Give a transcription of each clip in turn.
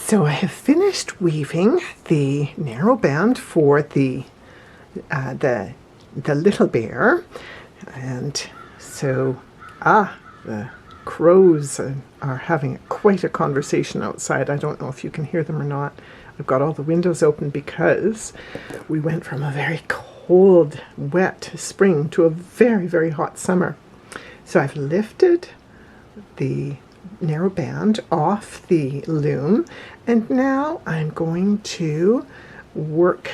So I have finished weaving the narrow band for the little bear, and so the crows are having quite a conversation outside. I don't know if you can hear them or not. I've got all the windows open because we went from a very cold, wet spring to a very, very hot summer. So I've lifted the narrow band off the loom, and now I'm going to work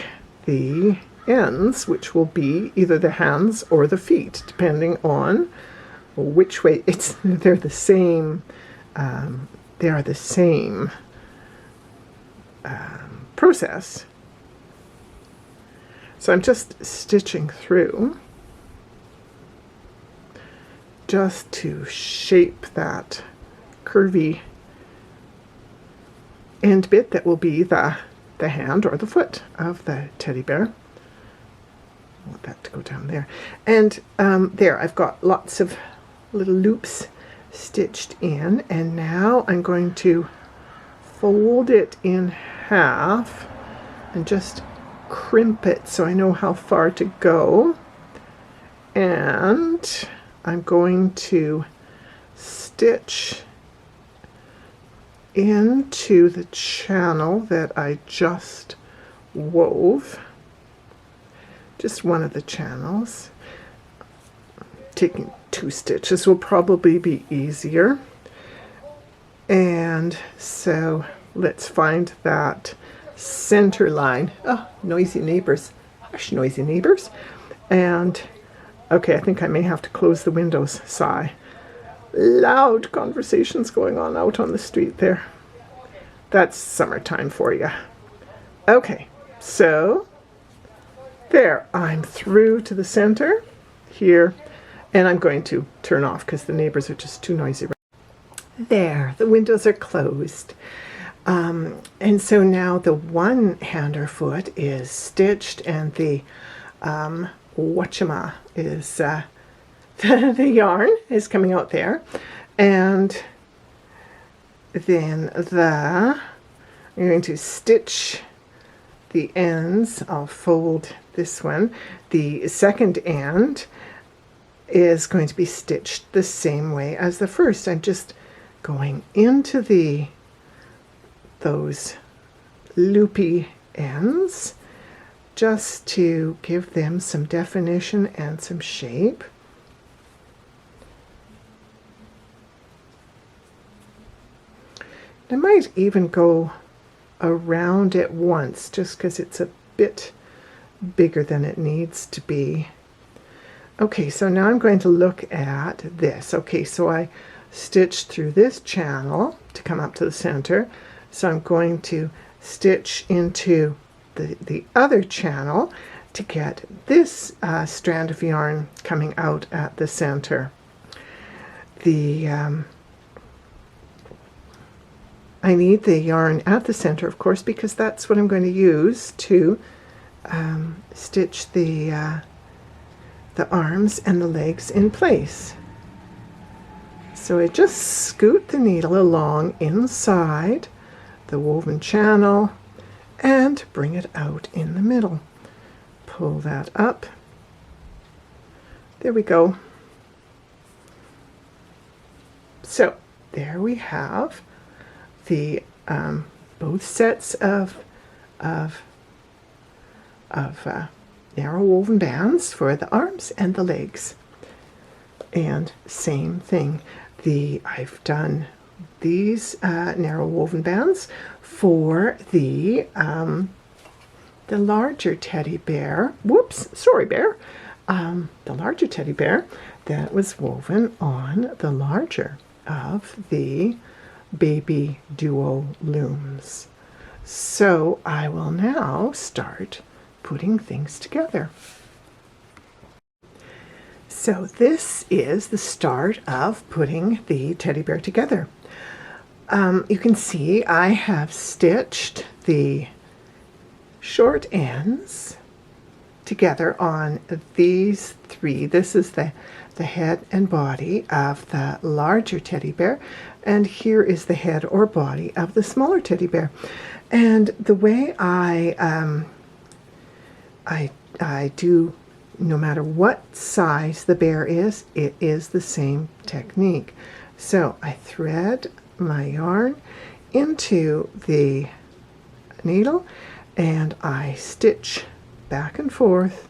the ends, which will be either the hands or the feet, depending on which way. They're the same. They are the same process. So I'm just stitching through just to shape that curvy end bit that will be the hand or the foot of the teddy bear. I want that to go down there. And there, I've got lots of little loops stitched in, and now I'm going to fold it in half and just crimp it so I know how far to go. And I'm going to stitch into the channel that I just wove, just one of the channels. Taking 2 stitches will probably be easier, and so let's find that center line. Oh, noisy neighbors. Hush, noisy neighbors. And okay, I think I may have to close the windows. Sigh. Loud conversations going on out on the street there. That's summertime for you. Okay, so there, I'm through to the center here, and I'm going to turn off because the neighbors are just too noisy. There, the windows are closed. And so now the one hand or foot is stitched, and the whatchama is the yarn is coming out there, and then I'm going to stitch the ends. I'll fold this one. The second end is going to be stitched the same way as the first. I'm just going into those loopy ends just to give them some definition and some shape. I might even go around it once just because it's a bit bigger than it needs to be. Okay, so now I'm going to look at this. Okay, so I stitched through this channel to come up to the center, so I'm going to stitch into the other channel to get this strand of yarn coming out at the center. I need the yarn at the center, of course, because that's what I'm going to use to stitch the arms and the legs in place. So I just scoot the needle along inside the woven channel and bring it out in the middle. Pull that up. There we go. So there we have the both sets of narrow woven bands for the arms and the legs. And same thing, I've done these narrow woven bands for the larger teddy bear. Whoops, sorry bear. The larger teddy bear that was woven on the larger of the Baby Duo looms. So I will now start putting things together. So this is the start of putting the teddy bear together. You can see I have stitched the short ends together on these three. This is the head and body of the larger teddy bear, and here is the head or body of the smaller teddy bear. And the way I do, no matter what size the bear is, it is the same technique. So I thread my yarn into the needle and I stitch back and forth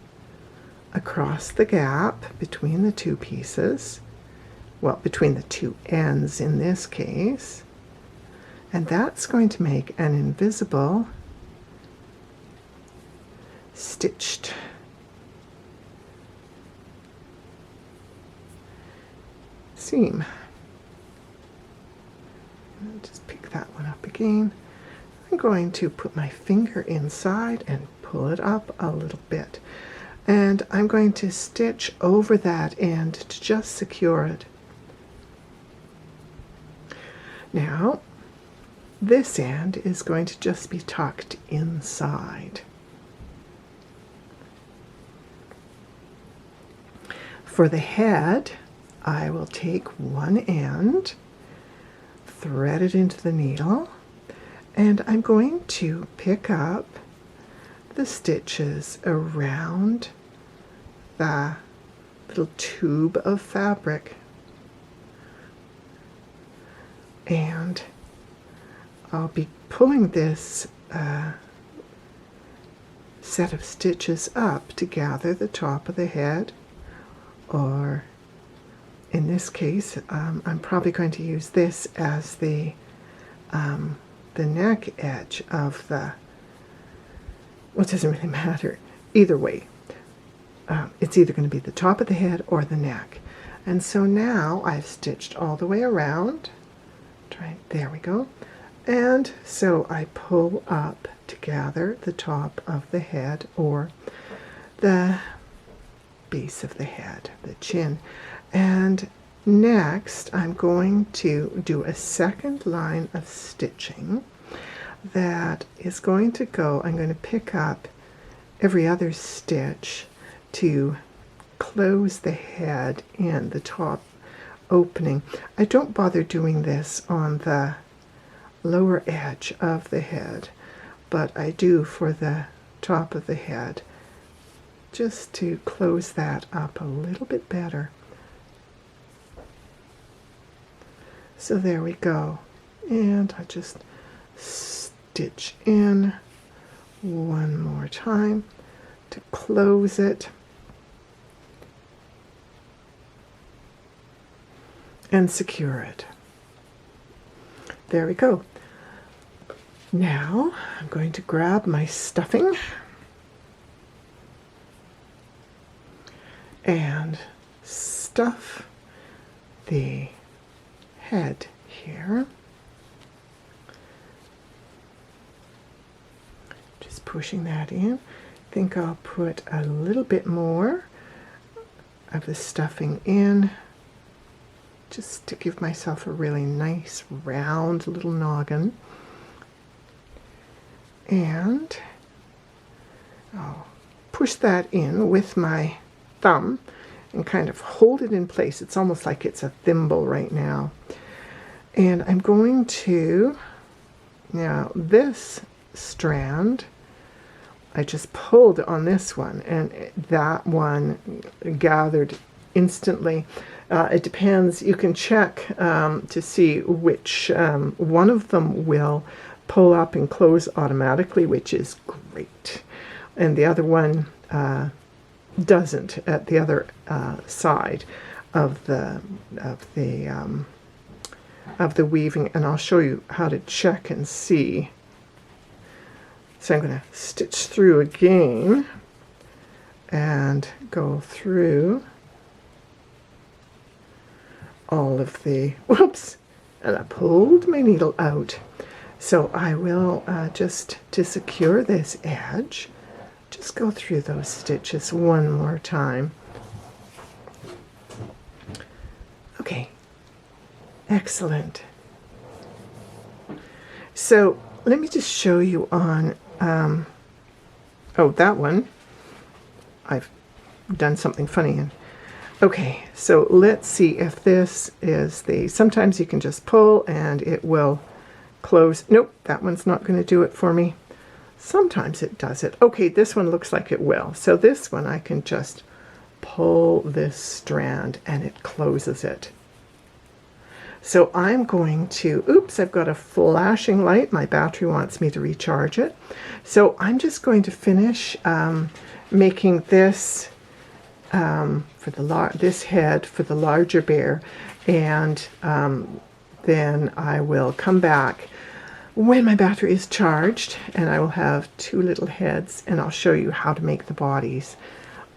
across the gap between the two pieces, well, between the two ends in this case, and that's going to make an invisible stitched seam. And just pick that one up again. I'm going to put my finger inside and pull it up a little bit, and I'm going to stitch over that end to just secure it. Now this end is going to just be tucked inside. For the head, I will take one end, thread it into the needle, and I'm going to pick up the stitches around the little tube of fabric, and I'll be pulling this set of stitches up to gather the top of the head, or in this case I'm probably going to use this as the neck edge of the, well, it doesn't really matter either way. It's either going to be the top of the head or the neck. And so now I've stitched all the way around. There we go. And so I pull up to gather the top of the head, or the base of the head, the chin. And next I'm going to do a second line of stitching that is going to go, I'm going to pick up every other stitch to close the head in, the top opening. I don't bother doing this on the lower edge of the head, but I do for the top of the head, just to close that up a little bit better. So there we go, and I just stitch in one more time to close it, and secure it. There we go. Now I'm going to grab my stuffing and stuff the head here. Just pushing that in. I think I'll put a little bit more of the stuffing in, just to give myself a really nice round little noggin. And I'll push that in with my thumb and kind of hold it in place. It's almost like it's a thimble right now. And I'm going to, now this strand, I just pulled on this one, and that one gathered instantly. It depends. You can check to see which one of them will pull up and close automatically, which is great, and the other one doesn't at the other side of the weaving, and I'll show you how to check and see. So I'm going to stitch through again and go through all of the, whoops, and I pulled my needle out. So I will just, to secure this edge, just go through those stitches one more time. Okay, excellent. So let me just show you on, oh, that one. I've done something funny. And okay, so let's see if this is the, sometimes you can just pull and it will close. Nope, that one's not going to do it for me. Sometimes it does it. Okay, this one looks like it will. So this one I can just pull this strand and it closes it. So I'm going to, oops, I've got a flashing light. My battery wants me to recharge it. So I'm just going to finish making this for the this head for the larger bear, and then I will come back when my battery is charged, and I will have two little heads, and I'll show you how to make the bodies.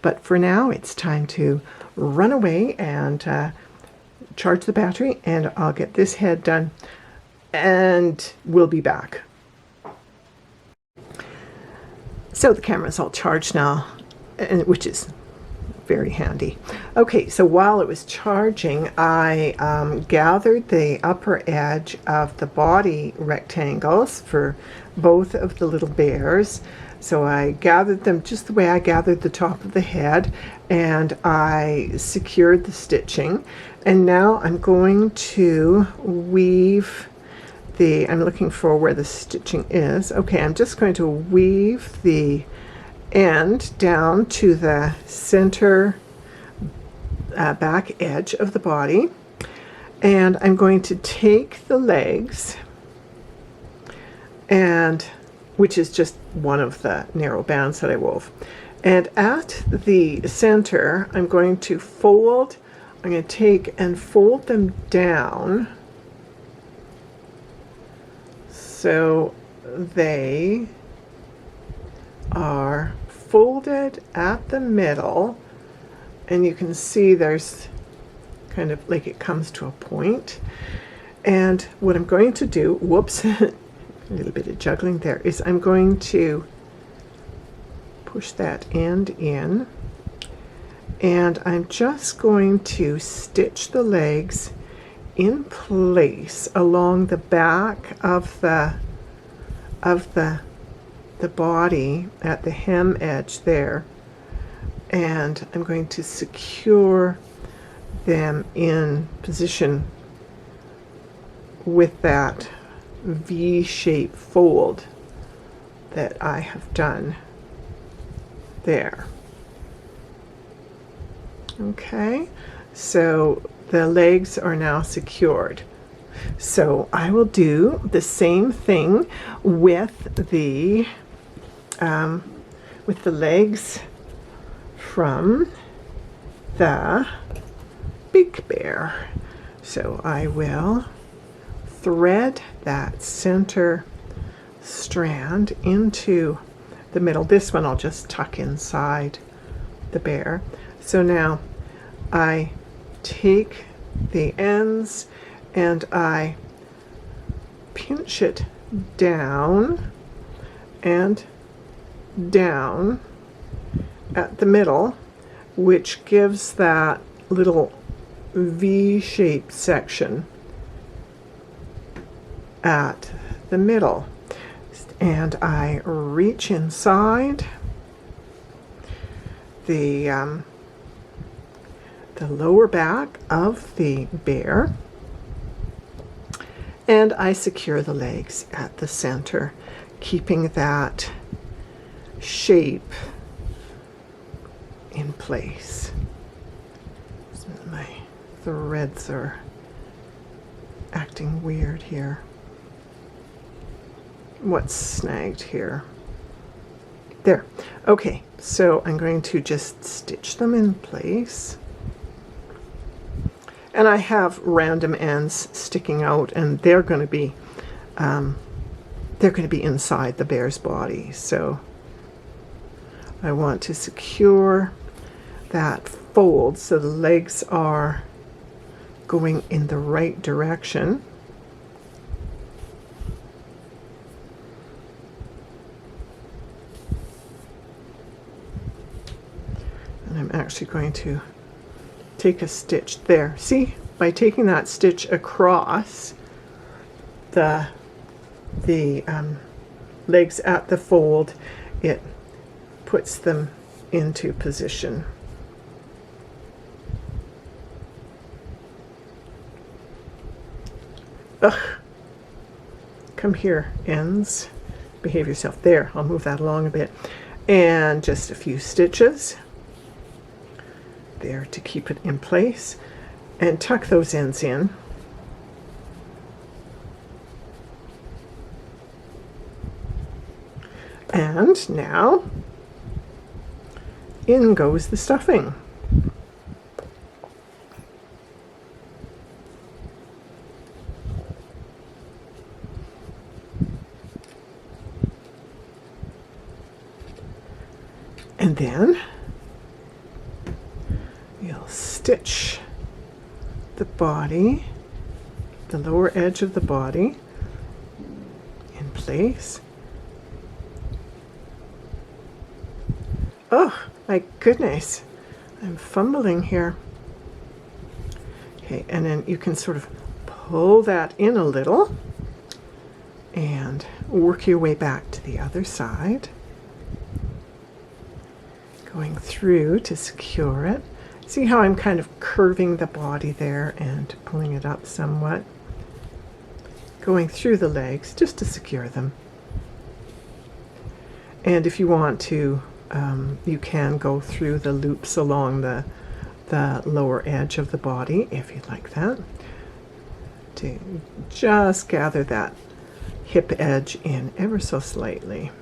But for now, it's time to run away and charge the battery, and I'll get this head done, and we'll be back. So the camera's all charged now, and which is very handy. Okay, so while it was charging, I gathered the upper edge of the body rectangles for both of the little bears. So I gathered them just the way I gathered the top of the head, and I secured the stitching. And now I'm going to weave the, I'm looking for where the stitching is. Okay, I'm just going to weave the end down to the center back edge of the body, and I'm going to take the legs, and which is just one of the narrow bands that I wove, and at the center I'm going to fold, I'm going to take and fold them down so they are folded at the middle, and you can see there's kind of like it comes to a point. And what I'm going to do, whoops, a little bit of juggling there, is I'm going to push that end in, and I'm just going to stitch the legs in place along the back of the body at the hem edge there, and I'm going to secure them in position with that V-shaped fold that I have done there. Okay, so the legs are now secured. So I will do the same thing with the legs from the big bear. So I will thread that center strand into the middle. This one I'll just tuck inside the bear. So now I take the ends and I pinch it down and down at the middle, which gives that little V-shaped section at the middle. And I reach inside the lower back of the bear, and I secure the legs at the center, keeping that shape in place. My threads are acting weird here. What's snagged here? There. Okay, so I'm going to just stitch them in place. And I have random ends sticking out, and they're going to be inside the bear's body. So I want to secure that fold so the legs are going in the right direction. And I'm actually going to take a stitch there. See, by taking that stitch across the legs at the fold, it puts them into position. Ugh. Come here, ends. Behave yourself. There, I'll move that along a bit. And just a few stitches there to keep it in place. And tuck those ends in. And now, in goes the stuffing. And then you'll stitch the body, the lower edge of the body in place. Oh, my goodness, I'm fumbling here. Okay, and then you can sort of pull that in a little and work your way back to the other side. Going through to secure it. See how I'm kind of curving the body there and pulling it up somewhat. Going through the legs just to secure them. And if you want to, you can go through the loops along the lower edge of the body if you'd like that. To just gather that hip edge in ever so slightly.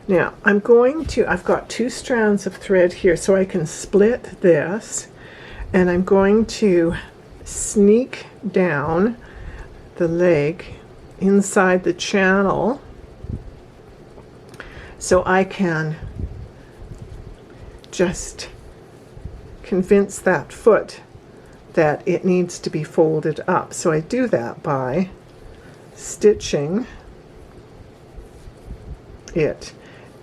Now I've got 2 strands of thread here, so I can split this, and I'm going to sneak down the leg inside the channel so I can just convince that foot that it needs to be folded up. So I do that by stitching it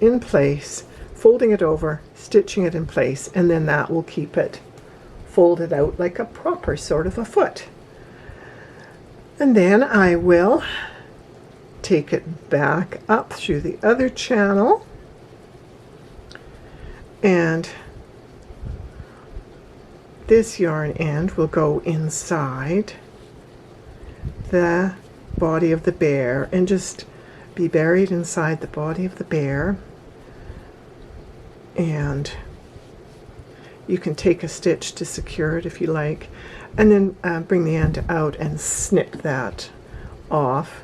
in place, folding it over, stitching it in place, and then that will keep it folded out like a proper sort of a foot. And then I will take it back up through the other channel, and this yarn end will go inside the body of the bear and just be buried inside the body of the bear. And you can take a stitch to secure it if you like, and then bring the end out and snip that off.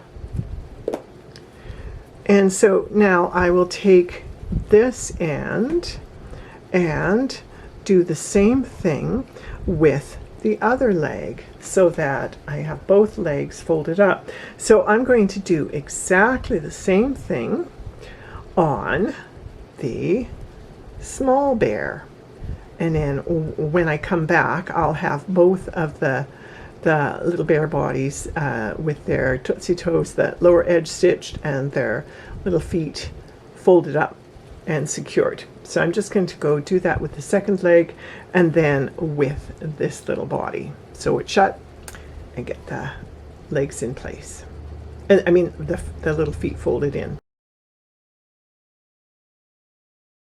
And so now I will take this end and do the same thing with the other leg so that I have both legs folded up. So I'm going to do exactly the same thing on the small bear, and then when I come back I'll have both of the little bear bodies with their tootsie toes, the lower edge stitched, and their little feet folded up and secured. So I'm just going to go do that with the second leg and then with this little body. So it's shut and get the legs in place. I mean the little feet folded in.